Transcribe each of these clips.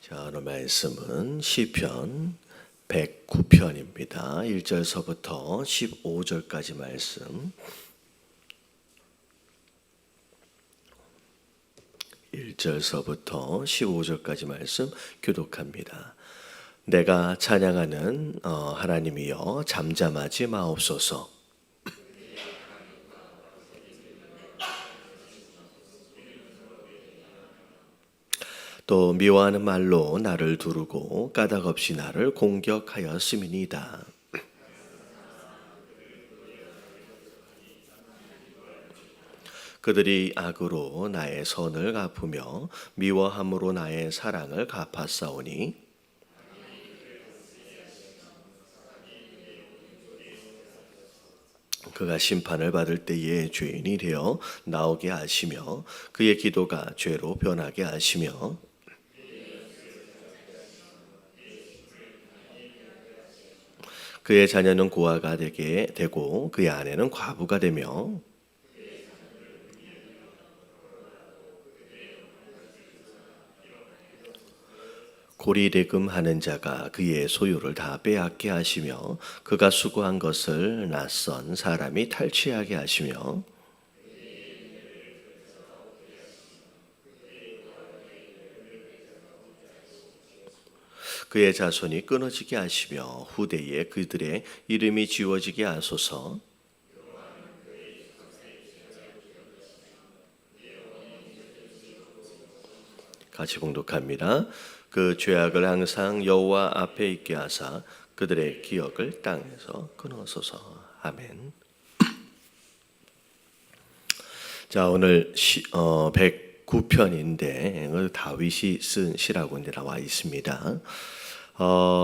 자, 오늘 말씀은 시편 109편입니다. 1절서부터 15절까지 말씀. 1절서부터 15절까지 말씀 교독합니다. 내가 찬양하는 하나님이여 잠잠하지 마옵소서. 또 미워하는 말로 나를 두르고 까닭없이 나를 공격하였음이니이다. 그들이 악으로 나의 선을 갚으며 미워함으로 나의 사랑을 갚았사오니 그가 심판을 받을 때에 죄인이 되어 나오게 하시며 그의 기도가 죄로 변하게 하시며 그의 자녀는 고아가 되게 되고 그의 아내는 과부가 되며 고리대금하는 자가 그의 소유를 다 빼앗게 하시며 그가 수고한 것을 낯선 사람이 탈취하게 하시며 그의 자손이 끊어지게 하시며 후대에 그들의 이름이 지워지게 하소서. 같이 봉독합니다. 그 죄악을 항상 여호와 앞에 있게 하사 그들의 기억을 땅에서 끊어소서. 아멘. 자, 오늘 109편인데 다윗이 쓴 시라고 이제 나와 있습니다.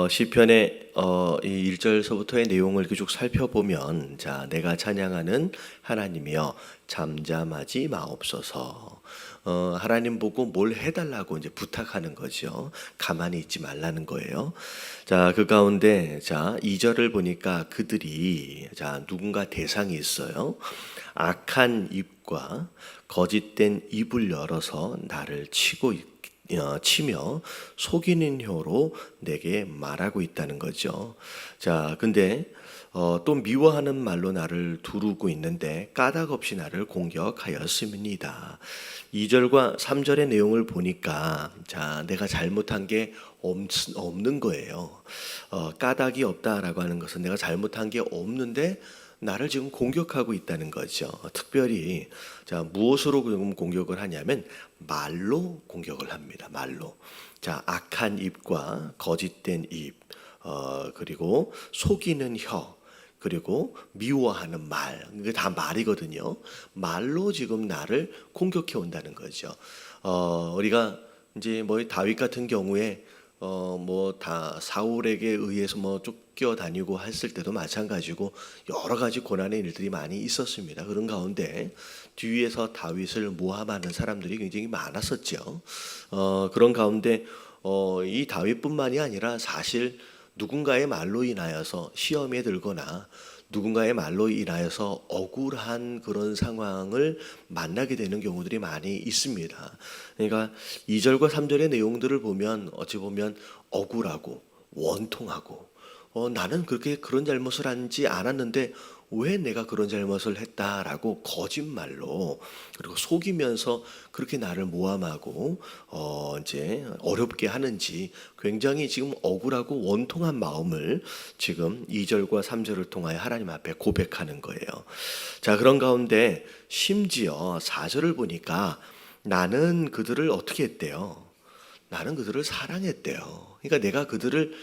시편의 이 1절서부터의 내용을 쭉 살펴보면, 자, 내가 찬양하는 하나님이여 잠잠하지 마옵소서. 하나님 보고 뭘 해달라고 이제 부탁하는 거죠. 가만히 있지 말라는 거예요. 자, 그 가운데 자 2절을 보니까 그들이 자 누군가 대상이 있어요. 악한 입과 거짓된 입을 열어서 나를 치며 속이는 혀로 내게 말하고 있다는 거죠. 자, 근데 또 미워하는 말로 나를 두르고 있는데 까닭없이 나를 공격하였음이니이다. 2절과 3절의 내용을 보니까 자, 내가 잘못한 게 없는 거예요. 까닭이 없다라고 하는 것은 내가 잘못한 게 없는데 나를 지금 공격하고 있다는 거죠. 특별히 자, 무엇으로 공격을 하냐면 말로 공격을 합니다. 말로. 자, 악한 입과 거짓된 입, 그리고 속이는 혀, 그리고 미워하는 말, 이게 다 말이거든요. 말로 지금 나를 공격해 온다는 거죠. 우리가 이제 뭐 다윗 같은 경우에 뭐 다 사울에게 의해서 뭐 쫓겨다니고 했을 때도 마찬가지고 여러 가지 고난의 일들이 많이 있었습니다. 그런 가운데 뒤에서 다윗을 모함하는 사람들이 굉장히 많았었죠. 그런 가운데 이 다윗뿐만이 아니라 사실 누군가의 말로 인하여서 시험에 들거나 누군가의 말로 인하여서 억울한 그런 상황을 만나게 되는 경우들이 많이 있습니다. 그러니까 2절과 3절의 내용들을 보면 어찌 보면 억울하고 원통하고 나는 그렇게 그런 잘못을 하지 않았는데 왜 내가 그런 잘못을 했다라고 거짓말로 그리고 속이면서 그렇게 나를 모함하고 이제 어렵게 하는지 굉장히 지금 억울하고 원통한 마음을 지금 2절과 3절을 통하여 하나님 앞에 고백하는 거예요. 자, 그런 가운데 심지어 4절을 보니까 나는 그들을 어떻게 했대요? 나는 그들을 사랑했대요. 그러니까 내가 그들을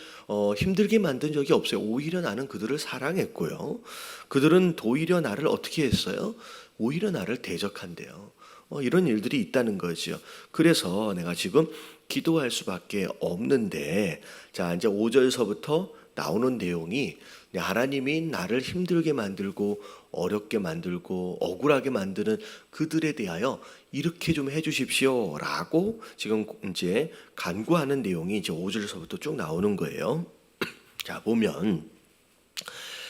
힘들게 만든 적이 없어요. 오히려 나는 그들을 사랑했고요. 그들은 오히려 나를 어떻게 했어요? 오히려 나를 대적한대요. 이런 일들이 있다는 거죠. 그래서 내가 지금 기도할 수밖에 없는데, 자, 이제 5절서부터 나오는 내용이 하나님이 나를 힘들게 만들고 어렵게 만들고 억울하게 만드는 그들에 대하여 이렇게 좀 해주십시오라고 지금 이제 간구하는 내용이 이제 5절서부터 쭉 나오는 거예요. 자, 보면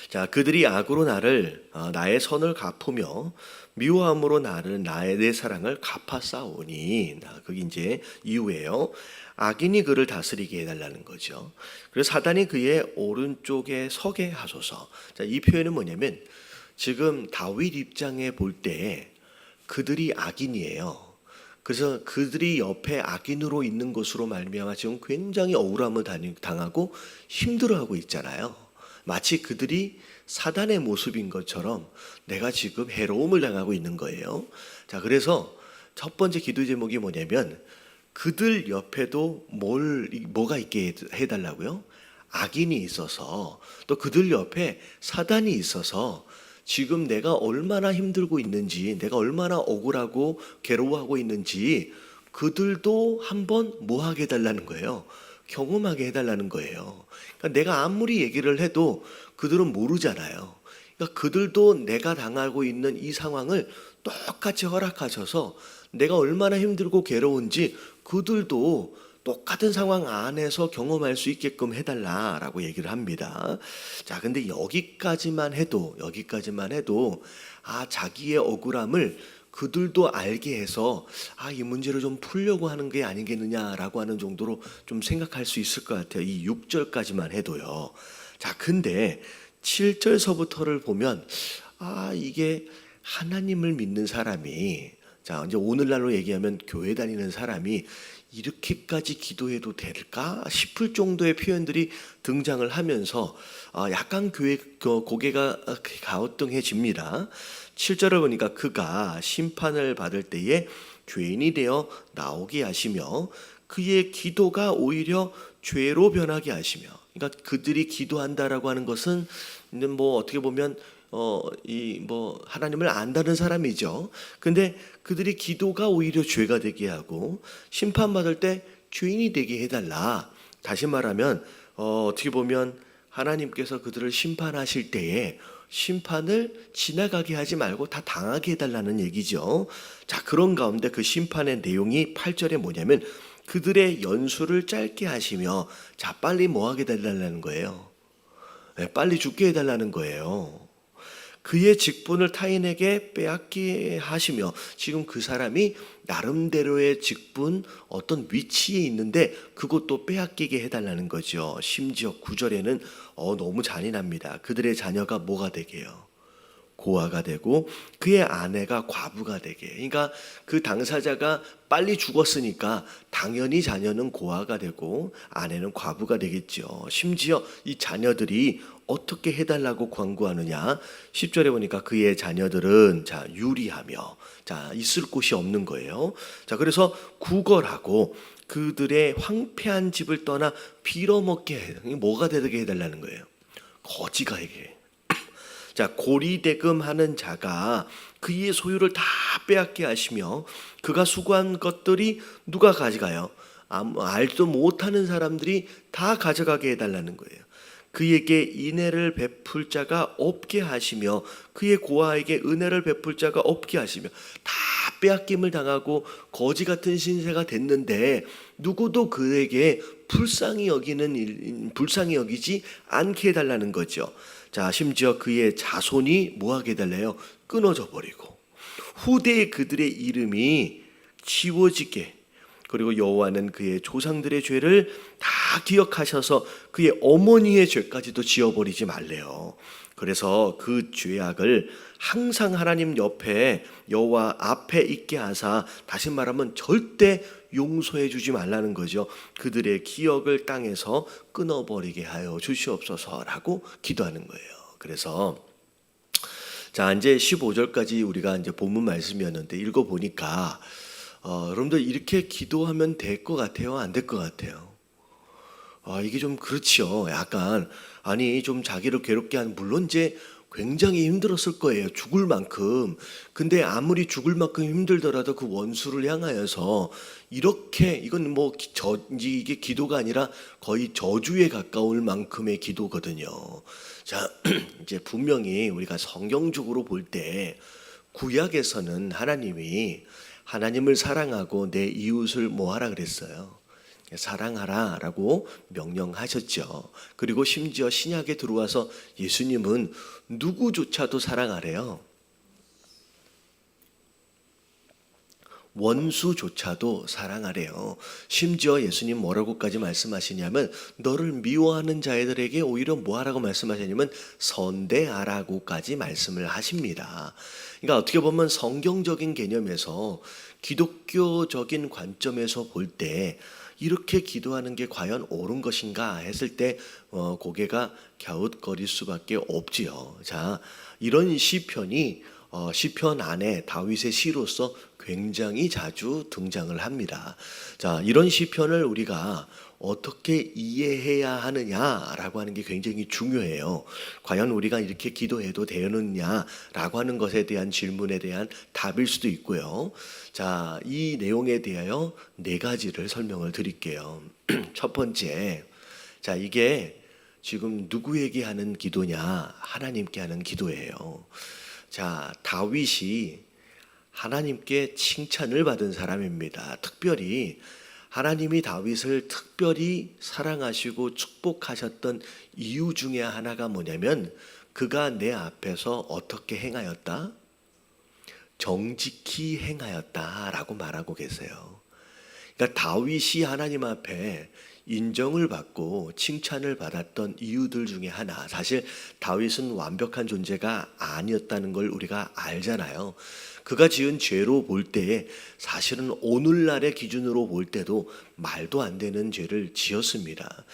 자, 그들이 악으로 나를 나의 선을 갚으며 미워함으로 나의 내 사랑을 갚아 싸우니. 그게 이제 이후에요. 악인이 그를 다스리게 해달라는 거죠. 그래서 사단이 그의 오른쪽에 서게 하소서. 자, 이 표현은 뭐냐면 지금 다윗 입장에 볼 때 그들이 악인이에요. 그래서 그들이 옆에 악인으로 있는 것으로 말미암아 지금 굉장히 억울함을 당하고 힘들어하고 있잖아요. 마치 그들이 사단의 모습인 것처럼 내가 지금 해로움을 당하고 있는 거예요. 자, 그래서 첫 번째 기도 제목이 뭐냐면 그들 옆에도 뭐가 있게 해달라고요? 악인이 있어서, 또 그들 옆에 사단이 있어서 지금 내가 얼마나 힘들고 있는지, 내가 얼마나 억울하고 괴로워하고 있는지 그들도 한번 뭐하게 해달라는 거예요. 경험하게 해달라는 거예요. 그러니까 내가 아무리 얘기를 해도 그들은 모르잖아요. 그러니까 그들도 내가 당하고 있는 이 상황을 똑같이 허락하셔서 내가 얼마나 힘들고 괴로운지 그들도 똑같은 상황 안에서 경험할 수 있게끔 해달라라고 얘기를 합니다. 자, 근데 여기까지만 해도 자기의 억울함을 그들도 알게 해서 이 문제를 좀 풀려고 하는 게 아니겠느냐라고 하는 정도로 좀 생각할 수 있을 것 같아요. 이 6절까지만 해도요. 자, 근데 7절서부터를 보면 이게 하나님을 믿는 사람이, 자, 이제 오늘날로 얘기하면 교회 다니는 사람이 이렇게까지 기도해도 될까 싶을 정도의 표현들이 등장을 하면서 약간 고개가 갸우뚱해집니다. 7절을 보니까 그가 심판을 받을 때에 죄인이 되어 나오게 하시며 그의 기도가 오히려 죄로 변하게 하시며, 그러니까 그들이 기도한다라고 하는 것은 뭐 어떻게 보면 하나님을 안다는 사람이죠. 근데 그들이 기도가 오히려 죄가 되게 하고 심판받을 때 죄인이 되게 해달라. 다시 말하면 어떻게 보면 하나님께서 그들을 심판하실 때에 심판을 지나가게 하지 말고 다 당하게 해달라는 얘기죠. 자, 그런 가운데 그 심판의 내용이 8절에 뭐냐면 그들의 연수를 짧게 하시며, 자, 빨리 뭐하게 해달라는 거예요. 빨리 죽게 해달라는 거예요. 그의 직분을 타인에게 빼앗게 하시며, 지금 그 사람이 나름대로의 직분, 어떤 위치에 있는데 그것도 빼앗기게 해달라는 거죠. 심지어 9절에는 너무 잔인합니다. 그들의 자녀가 뭐가 되게요? 고아가 되고 그의 아내가 과부가 되게. 그러니까 그 당사자가 빨리 죽었으니까 당연히 자녀는 고아가 되고 아내는 과부가 되겠죠. 심지어 이 자녀들이 어떻게 해달라고 권고하느냐. 10절에 보니까 그의 자녀들은 유리하며, 있을 곳이 없는 거예요. 그래서 구걸하고 그들의 황폐한 집을 떠나 빌어먹게 해. 뭐가 되게 해달라는 거예요? 거지가 되게. 고리대금하는 자가 그의 소유를 다 빼앗게 하시며 그가 수고한 것들이 누가 가져가요? 알도 못하는 사람들이 다 가져가게 해달라는 거예요. 그에게 인애를 베풀 자가 없게 하시며 그의 고아에게 은혜를 베풀 자가 없게 하시며, 다 빼앗김을 당하고 거지 같은 신세가 됐는데 누구도 그에게 불쌍히 여기지 않게 해달라는 거죠. 자, 심지어 그의 자손이 뭐하게 해달래요? 끊어져 버리고 후대에 그들의 이름이 지워지게, 그리고 여호와는 그의 조상들의 죄를 다 기억하셔서 그의 어머니의 죄까지도 지워버리지 말래요. 그래서 그 죄악을 항상 하나님 옆에 여호와 앞에 있게 하사, 다시 말하면 절대 용서해 주지 말라는 거죠. 그들의 기억을 땅에서 끊어버리게 하여 주시옵소서라고 기도하는 거예요. 그래서 자, 이제 15절까지 우리가 이제 본문 말씀이었는데 읽어보니까 여러분들 이렇게 기도하면 될 것 같아요? 안 될 것 같아요? 이게 좀 그렇죠. 약간 좀 자기를 괴롭게 하는, 물론 이제 굉장히 힘들었을 거예요. 죽을 만큼. 근데 아무리 죽을 만큼 힘들더라도 그 원수를 향하여서 이렇게, 이건 이게 기도가 아니라 거의 저주에 가까울 만큼의 기도거든요. 자, 이제 분명히 우리가 성경적으로 볼 때 구약에서는 하나님을 사랑하고 내 이웃을 뭐하라 그랬어요? 사랑하라라고 명령하셨죠. 그리고 심지어 신약에 들어와서 예수님은 누구조차도 사랑하래요. 원수조차도 사랑하래요. 심지어 예수님 뭐라고까지 말씀하시냐면 너를 미워하는 자들에게 오히려 뭐하라고 말씀하시냐면 선대하라고까지 말씀을 하십니다. 그러니까 어떻게 보면 성경적인 개념에서 기독교적인 관점에서 볼 때 이렇게 기도하는 게 과연 옳은 것인가 했을 때 고개가 갸웃거릴 수밖에 없지요. 자, 이런 시편이 시편 안에 다윗의 시로서 굉장히 자주 등장을 합니다. 자, 이런 시편을 우리가 어떻게 이해해야 하느냐라고 하는 게 굉장히 중요해요. 과연 우리가 이렇게 기도해도 되느냐라고 하는 것에 대한 질문에 대한 답일 수도 있고요. 자, 이 내용에 대하여 네 가지를 설명을 드릴게요. 첫 번째, 자, 이게 지금 누구에게 하는 기도냐? 하나님께 하는 기도예요. 자, 다윗이 하나님께 칭찬을 받은 사람입니다. 특별히 하나님이 다윗을 특별히 사랑하시고 축복하셨던 이유 중에 하나가 뭐냐면 그가 내 앞에서 어떻게 행하였다? 정직히 행하였다라고 말하고 계세요. 그러니까 다윗이 하나님 앞에 인정을 받고 칭찬을 받았던 이유들 중에 하나, 사실 다윗은 완벽한 존재가 아니었다는 걸 우리가 알잖아요. 그가 지은 죄로 볼 때에 사실은 오늘날의 기준으로 볼 때도 말도 안 되는 죄를 지었습니다.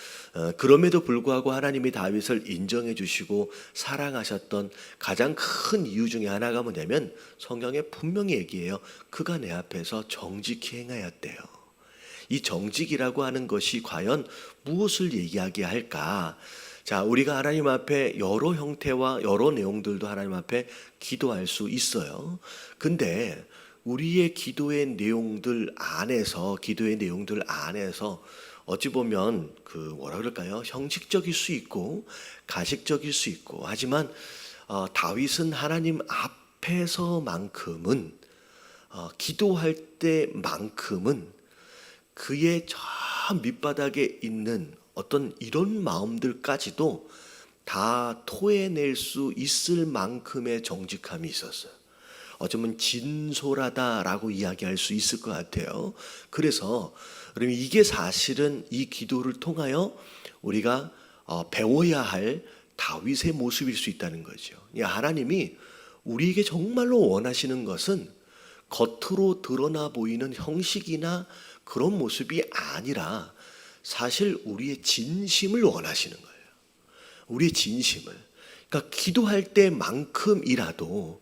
그럼에도 불구하고 하나님이 다윗을 인정해 주시고 사랑하셨던 가장 큰 이유 중에 하나가 뭐냐면 성경에 분명히 얘기해요. 그가 내 앞에서 정직히 행하였대요. 이 정직이라고 하는 것이 과연 무엇을 얘기하게 할까? 자, 우리가 하나님 앞에 여러 형태와 여러 내용들도 하나님 앞에 기도할 수 있어요. 근데 우리의 기도의 내용들 안에서 어찌 보면 뭐라 그럴까요? 형식적일 수 있고 가식적일 수 있고 하지만 다윗은 하나님 앞에서만큼은 기도할 때만큼은 그의 저 밑바닥에 있는 어떤 이런 마음들까지도 다 토해낼 수 있을 만큼의 정직함이 있었어요. 어쩌면 진솔하다라고 이야기할 수 있을 것 같아요. 그래서 그러면 이게 사실은 이 기도를 통하여 우리가 배워야 할 다윗의 모습일 수 있다는 거죠. 하나님이 우리에게 정말로 원하시는 것은 겉으로 드러나 보이는 형식이나 그런 모습이 아니라 사실 우리의 진심을 원하시는 거예요. 우리의 진심을. 그러니까 기도할 때만큼이라도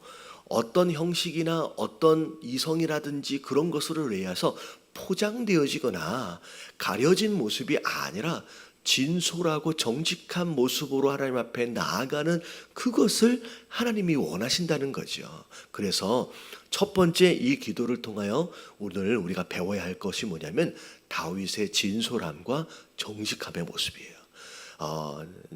어떤 형식이나 어떤 이성이라든지 그런 것으로 인해서 포장되어지거나 가려진 모습이 아니라 진솔하고 정직한 모습으로 하나님 앞에 나아가는 그것을 하나님이 원하신다는 거죠. 그래서 첫 번째 이 기도를 통하여 오늘 우리가 배워야 할 것이 뭐냐면 다윗의 진솔함과 정직함의 모습이에요.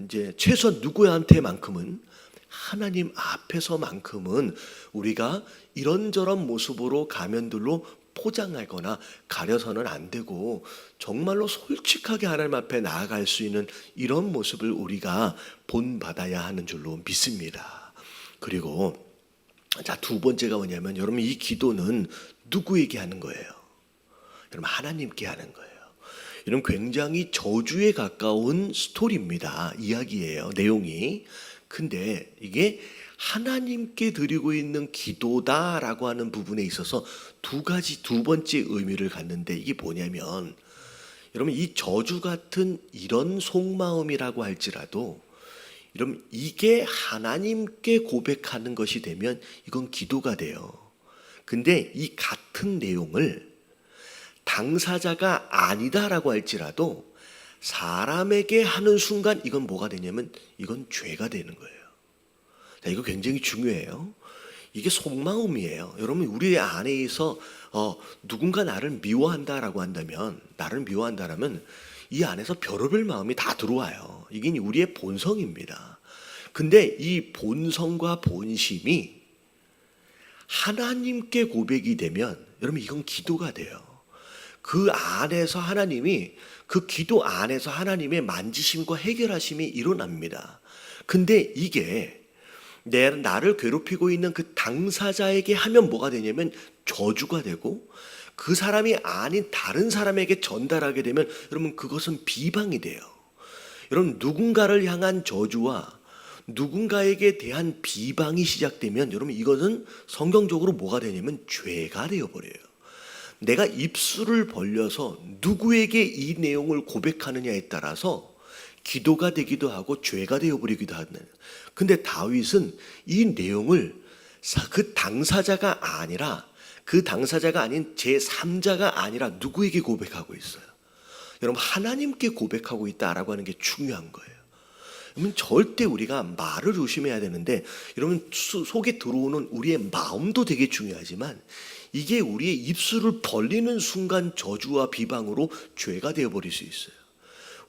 이제 최소한 누구한테만큼은 하나님 앞에서만큼은 우리가 이런저런 모습으로 가면들로 포장하거나 가려서는 안 되고 정말로 솔직하게 하나님 앞에 나아갈 수 있는 이런 모습을 우리가 본받아야 하는 줄로 믿습니다. 그리고 자, 두 번째가 뭐냐면 여러분 이 기도는 누구에게 하는 거예요? 여러분 하나님께 하는 거예요. 이런 굉장히 저주에 가까운 스토리입니다. 이야기예요. 내용이. 근데 이게 하나님께 드리고 있는 기도다라고 하는 부분에 있어서 두 번째 의미를 갖는데 이게 뭐냐면 여러분 이 저주 같은 이런 속마음이라고 할지라도 여러분 이게 하나님께 고백하는 것이 되면 이건 기도가 돼요. 근데 이 같은 내용을 당사자가 아니다라고 할지라도 사람에게 하는 순간 이건 뭐가 되냐면 이건 죄가 되는 거예요. 자, 이거 굉장히 중요해요. 이게 속마음이에요. 여러분 우리 안에서 누군가 나를 미워한다라고 한다면 이 안에서 별의별 마음이 다 들어와요. 이게 우리의 본성입니다. 근데 이 본성과 본심이 하나님께 고백이 되면 여러분 이건 기도가 돼요. 그 안에서 하나님이, 그 기도 안에서 하나님의 만지심과 해결하심이 일어납니다. 근데 이게 나를 괴롭히고 있는 그 당사자에게 하면 뭐가 되냐면 저주가 되고, 그 사람이 아닌 다른 사람에게 전달하게 되면 여러분 그것은 비방이 돼요. 여러분 누군가를 향한 저주와 누군가에게 대한 비방이 시작되면 여러분 이것은 성경적으로 뭐가 되냐면 죄가 되어버려요. 내가 입술을 벌려서 누구에게 이 내용을 고백하느냐에 따라서 기도가 되기도 하고 죄가 되어버리기도 하는. 근데 다윗은 이 내용을 그 당사자가 아니라, 그 당사자가 아닌 제3자가 아니라 누구에게 고백하고 있어요? 여러분 하나님께 고백하고 있다라고 하는 게 중요한 거예요. 여러분 절대 우리가 말을 조심해야 되는데, 여러분 속에 들어오는 우리의 마음도 되게 중요하지만 이게 우리의 입술을 벌리는 순간 저주와 비방으로 죄가 되어버릴 수 있어요.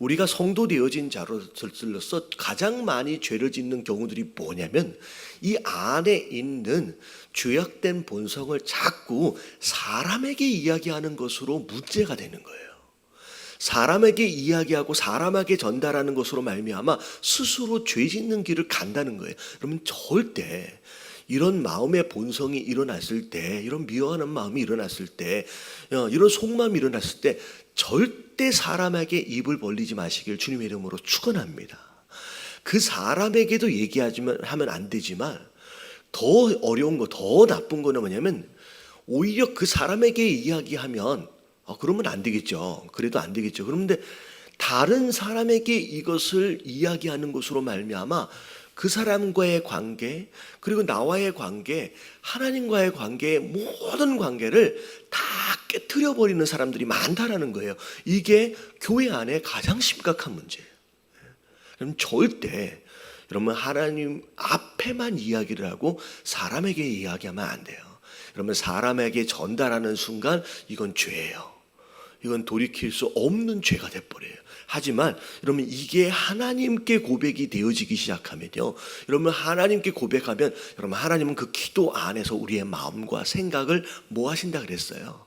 우리가 성도 되어진 자로서 가장 많이 죄를 짓는 경우들이 뭐냐면 이 안에 있는 죄악된 본성을 자꾸 사람에게 이야기하는 것으로 문제가 되는 거예요. 사람에게 이야기하고 사람에게 전달하는 것으로 말미암아 스스로 죄 짓는 길을 간다는 거예요. 여러분 절대 이런 마음의 본성이 일어났을 때, 이런 미워하는 마음이 일어났을 때, 이런 속마음이 일어났을 때 절대 사람에게 입을 벌리지 마시길 주님의 이름으로 축원합니다. 그 사람에게도 하면 안 되지만 더 어려운 거, 더 나쁜 거는 뭐냐면 오히려 그 사람에게 이야기하면 그러면 안 되겠죠. 그래도 안 되겠죠. 그런데 다른 사람에게 이것을 이야기하는 것으로 말미암아 그 사람과의 관계, 그리고 나와의 관계, 하나님과의 관계의 모든 관계를 다 깨트려 버리는 사람들이 많다라는 거예요. 이게 교회 안에 가장 심각한 문제예요. 그럼 절대 여러분 하나님 앞에만 이야기를 하고 사람에게 이야기하면 안 돼요. 여러분 사람에게 전달하는 순간 이건 죄예요. 이건 돌이킬 수 없는 죄가 돼버려요. 하지만 여러분 이게 하나님께 고백이 되어지기 시작하면요, 여러분 하나님께 고백하면 여러분 하나님은 그 기도 안에서 우리의 마음과 생각을 뭐 하신다 그랬어요?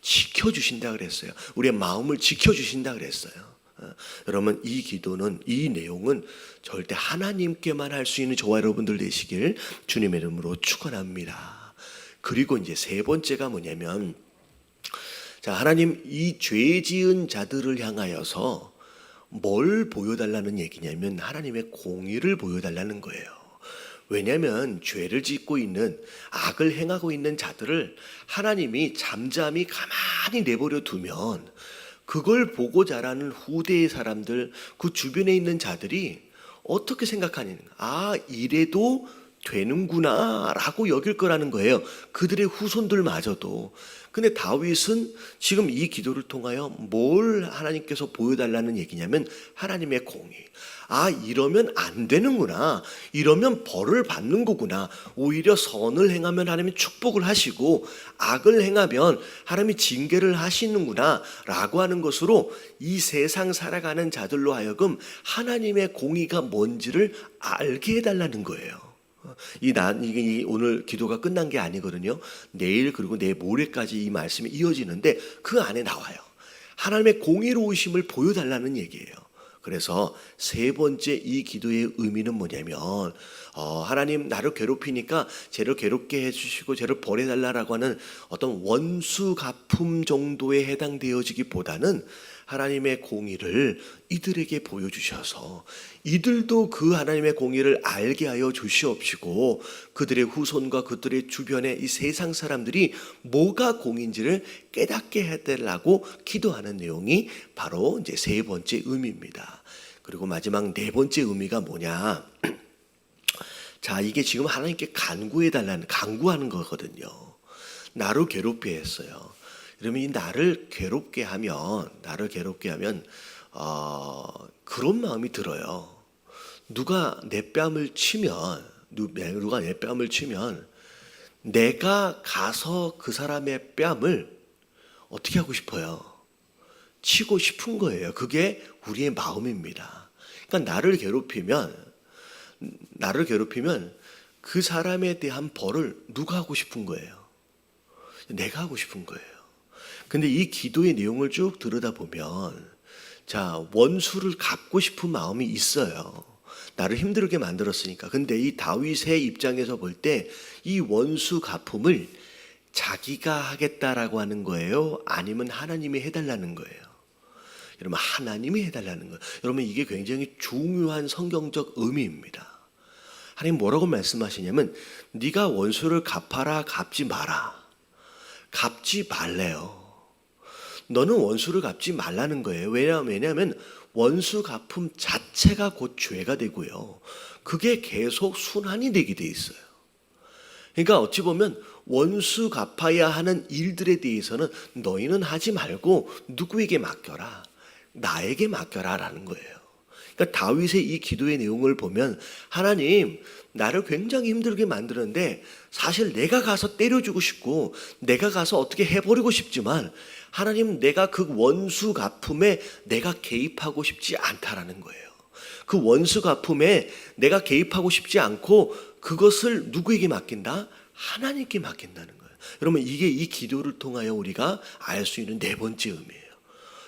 지켜주신다 그랬어요. 우리의 마음을 지켜주신다 그랬어요. 여러분 이 기도는, 이 내용은 절대 하나님께만 할 수 있는 저와 여러분들 되시길 주님의 이름으로 축원합니다. 그리고 이제 세 번째가 뭐냐면, 자, 하나님 이 죄 지은 자들을 향하여서 뭘 보여달라는 얘기냐면 하나님의 공의를 보여달라는 거예요. 왜냐하면 죄를 짓고 있는, 악을 행하고 있는 자들을 하나님이 잠잠히 가만히 내버려 두면 그걸 보고 자라는 후대의 사람들, 그 주변에 있는 자들이 어떻게 생각하느냐, 이래도 되는구나 라고 여길 거라는 거예요. 그들의 후손들마저도. 근데 다윗은 지금 이 기도를 통하여 뭘 하나님께서 보여달라는 얘기냐면 하나님의 공의. 이러면 안 되는구나, 이러면 벌을 받는 거구나, 오히려 선을 행하면 하나님이 축복을 하시고 악을 행하면 하나님이 징계를 하시는구나 라고 하는 것으로 이 세상 살아가는 자들로 하여금 하나님의 공의가 뭔지를 알게 해달라는 거예요. 이게 오늘 기도가 끝난 게 아니거든요. 내일 그리고 내일 모레까지 이 말씀이 이어지는데 그 안에 나와요. 하나님의 공의로우심을 보여달라는 얘기예요. 그래서 세 번째 이 기도의 의미는 뭐냐면, 하나님 나를 괴롭히니까 쟤를 괴롭게 해주시고 쟤를 벌해달라고 하는 어떤 원수 갚음 정도에 해당되어지기보다는 하나님의 공의를 이들에게 보여주셔서 이들도 그 하나님의 공의를 알게 하여 주시옵시고 그들의 후손과 그들의 주변의 이 세상 사람들이 뭐가 공인지를 깨닫게 해달라고 기도하는 내용이 바로 이제 세 번째 의미입니다. 그리고 마지막 네 번째 의미가 뭐냐? 자, 이게 지금 하나님께 간구하는 거거든요. 나를 괴롭게 했어요. 그러면 이 나를 괴롭게 하면 그런 마음이 들어요. 누가 내 뺨을 치면 내가 가서 그 사람의 뺨을 어떻게 하고 싶어요? 치고 싶은 거예요. 그게 우리의 마음입니다. 그러니까 나를 괴롭히면 그 사람에 대한 벌을 누가 하고 싶은 거예요? 내가 하고 싶은 거예요. 근데 이 기도의 내용을 쭉 들여다보면 자, 원수를 갚고 싶은 마음이 있어요. 나를 힘들게 만들었으니까. 근데 이 다윗의 입장에서 볼 때 이 원수 갚음을 자기가 하겠다라고 하는 거예요? 아니면 하나님이 해달라는 거예요? 여러분, 하나님이 해달라는 거예요. 여러분, 이게 굉장히 중요한 성경적 의미입니다. 하나님 뭐라고 말씀하시냐면 네가 원수를 갚아라, 갚지 마라. 갚지 말래요. 너는 원수를 갚지 말라는 거예요. 왜냐하면 원수 갚음 자체가 곧 죄가 되고요. 그게 계속 순환이 되게 돼 있어요. 그러니까 어찌 보면 원수 갚아야 하는 일들에 대해서는 너희는 하지 말고 누구에게 맡겨라. 나에게 맡겨라라는 거예요. 그러니까 다윗의 이 기도의 내용을 보면 하나님 나를 굉장히 힘들게 만드는데 사실 내가 가서 때려주고 싶고 내가 가서 어떻게 해버리고 싶지만 하나님 내가 그 원수 갚음에 내가 개입하고 싶지 않다라는 거예요. 그 원수 갚음에 내가 개입하고 싶지 않고 그것을 누구에게 맡긴다? 하나님께 맡긴다는 거예요. 여러분 이게 이 기도를 통하여 우리가 알 수 있는 네 번째 의미예요.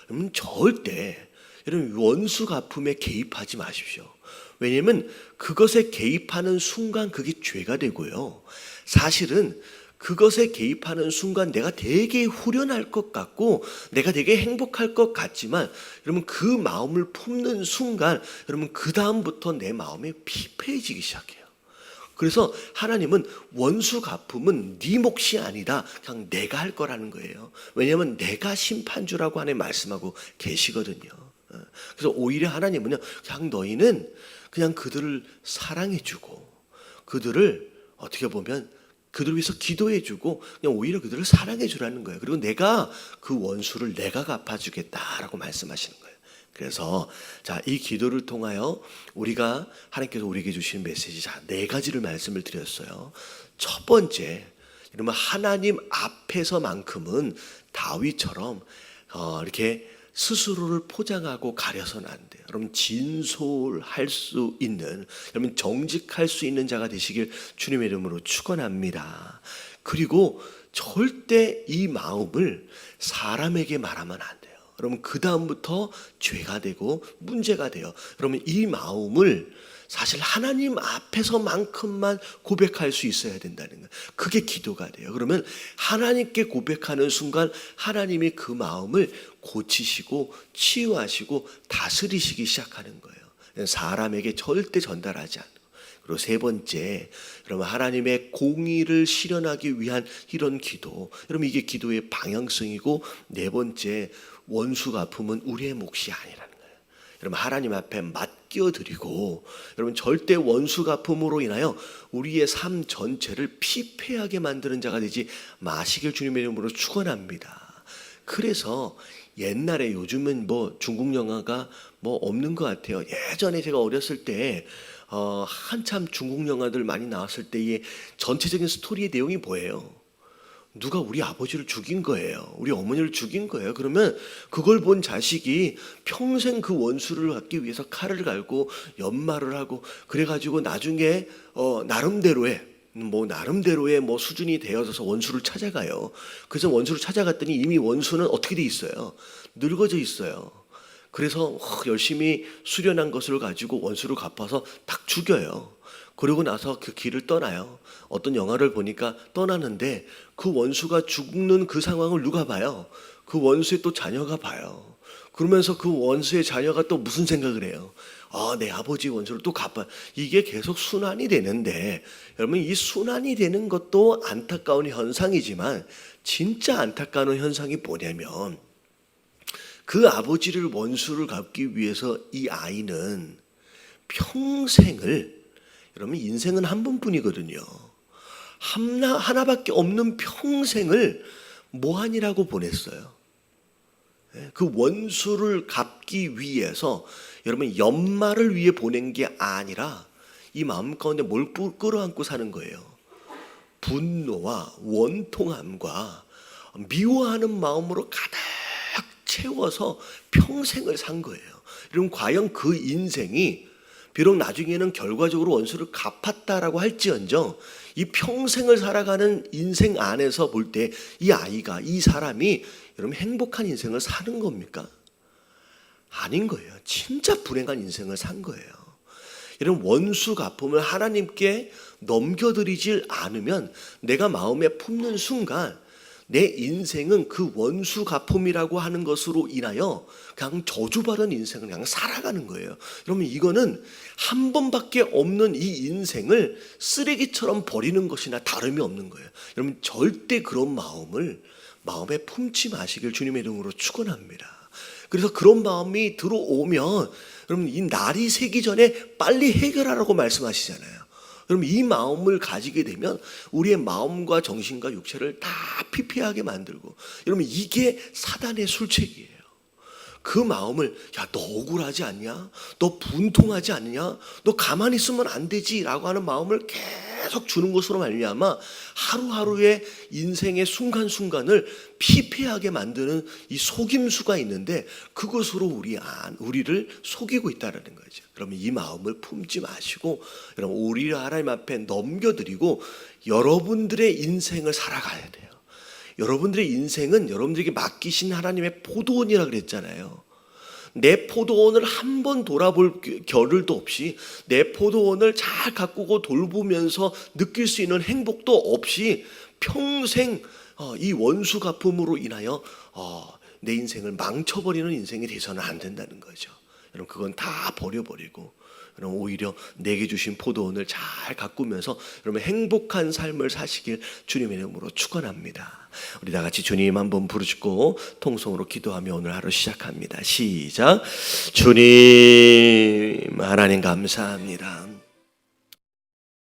여러분 절대 여러분 원수 갚음에 개입하지 마십시오. 왜냐하면 그것에 개입하는 순간 그게 죄가 되고요. 사실은 그것에 개입하는 순간 내가 되게 후련할 것 같고 내가 되게 행복할 것 같지만 여러분 그 마음을 품는 순간 여러분 그 다음부터 내 마음이 피폐해지기 시작해요. 그래서 하나님은 원수 갚음은 네 몫이 아니다. 그냥 내가 할 거라는 거예요. 왜냐하면 내가 심판주라고 하나님 말씀하고 계시거든요. 그래서 오히려 하나님은요, 그냥 너희는 그냥 그들을 사랑해주고 그들을 어떻게 보면 그들을 위해서 기도해주고 그냥 오히려 그들을 사랑해주라는 거예요. 그리고 내가 그 원수를 내가 갚아주겠다라고 말씀하시는 거예요. 그래서 자, 이 기도를 통하여 우리가 하나님께서 우리에게 주시는 메시지 자, 네 가지를 말씀을 드렸어요. 첫 번째, 여러분 하나님 앞에서만큼은 다윗처럼 이렇게 스스로를 포장하고 가려서는 안 돼요. 여러분 진솔할 수 있는, 여러분 정직할 수 있는 자가 되시길 주님의 이름으로 축원합니다. 그리고 절대 이 마음을 사람에게 말하면 안 돼요. 여러분 그 다음부터 죄가 되고 문제가 돼요. 여러분 이 마음을 사실 하나님 앞에서만큼만 고백할 수 있어야 된다는 거예요. 그게 기도가 돼요. 그러면 하나님께 고백하는 순간 하나님이 그 마음을 고치시고 치유하시고 다스리시기 시작하는 거예요. 사람에게 절대 전달하지 않는 거예요. 그리고 세 번째, 여러분 하나님의 공의를 실현하기 위한 이런 기도, 여러분 이게 기도의 방향성이고 네 번째, 원수 갚음은 우리의 몫이 아니라는 거예요. 여러분 하나님 앞에 맡겨드리고 여러분 절대 원수 갚음으로 인하여 우리의 삶 전체를 피폐하게 만드는 자가 되지 마시길 주님의 이름으로 축원합니다. 그래서 옛날에 요즘은 뭐 중국 영화가 뭐 없는 것 같아요. 예전에 제가 어렸을 때 한참 중국 영화들 많이 나왔을 때의 전체적인 스토리의 내용이 뭐예요? 누가 우리 아버지를 죽인 거예요. 우리 어머니를 죽인 거예요. 그러면 그걸 본 자식이 평생 그 원수를 갖기 위해서 칼을 갈고 연말을 하고 그래가지고 나중에 나름대로의 수준이 되어져서 원수를 찾아가요. 그래서 원수를 찾아갔더니 이미 원수는 어떻게 돼 있어요? 늙어져 있어요. 그래서 열심히 수련한 것을 가지고 원수를 갚아서 딱 죽여요. 그러고 나서 그 길을 떠나요. 어떤 영화를 보니까 떠나는데 그 원수가 죽는 그 상황을 누가 봐요? 그 원수의 또 자녀가 봐요. 그러면서 그 원수의 자녀가 또 무슨 생각을 해요? 내 아버지 원수를 또 갚아. 이게 계속 순환이 되는데 여러분 이 순환이 되는 것도 안타까운 현상이지만 진짜 안타까운 현상이 뭐냐면 그 아버지를 원수를 갚기 위해서 이 아이는 평생을, 여러분 인생은 한 번뿐이거든요. 하나밖에 없는 평생을 모한이라고 보냈어요. 그 원수를 갚기 위해서 여러분 연말을 위해 보낸 게 아니라 이 마음 가운데 뭘 끌어안고 사는 거예요. 분노와 원통함과 미워하는 마음으로 가득 채워서 평생을 산 거예요. 여러분 과연 그 인생이 비록 나중에는 결과적으로 원수를 갚았다라고 할지언정 이 평생을 살아가는 인생 안에서 볼 때 이 아이가, 이 사람이 여러분 행복한 인생을 사는 겁니까? 아닌 거예요. 진짜 불행한 인생을 산 거예요. 이런 원수 갚음을 하나님께 넘겨드리질 않으면 내가 마음에 품는 순간 내 인생은 그 원수 갚음이라고 하는 것으로 인하여 그냥 저주받은 인생을 그냥 살아가는 거예요. 그러면 이거는 한 번밖에 없는 이 인생을 쓰레기처럼 버리는 것이나 다름이 없는 거예요. 여러분 절대 그런 마음을 마음에 품지 마시길 주님의 이름으로 축원합니다. 그래서 그런 마음이 들어오면 여러분 이 날이 새기 전에 빨리 해결하라고 말씀하시잖아요. 그럼 이 마음을 가지게 되면 우리의 마음과 정신과 육체를 다 피폐하게 만들고, 여러분 이게 사단의 술책이에요. 그 마음을 야 너 억울하지 않냐? 너 분통하지 않냐? 너 가만히 있으면 안 되지라고 하는 마음을 계속 주는 것으로 말미암아 하루하루의 인생의 순간순간을 피폐하게 만드는 이 속임수가 있는데 그것으로 우리를 속이고 있다는 거죠. 그러면 이 마음을 품지 마시고 여러분 우리를 하나님 앞에 넘겨드리고 여러분들의 인생을 살아가야 돼요. 여러분들의 인생은 여러분들에게 맡기신 하나님의 포도원이라 그랬잖아요. 내 포도원을 한 번 돌아볼 겨를도 없이 내 포도원을 잘 가꾸고 돌보면서 느낄 수 있는 행복도 없이 평생 이 원수 갚음으로 인하여 내 인생을 망쳐버리는 인생이 돼서는 안 된다는 거죠. 여러분 그건 다 버려버리고 여러분 오히려 내게 주신 포도원을 잘 가꾸면서 여러분 행복한 삶을 사시길 주님의 이름으로 축원합니다. 우리 다 같이 주님 한번 부르짖고 통성으로 기도하며 오늘 하루 시작합니다. 시작. 주님 하나님 감사합니다.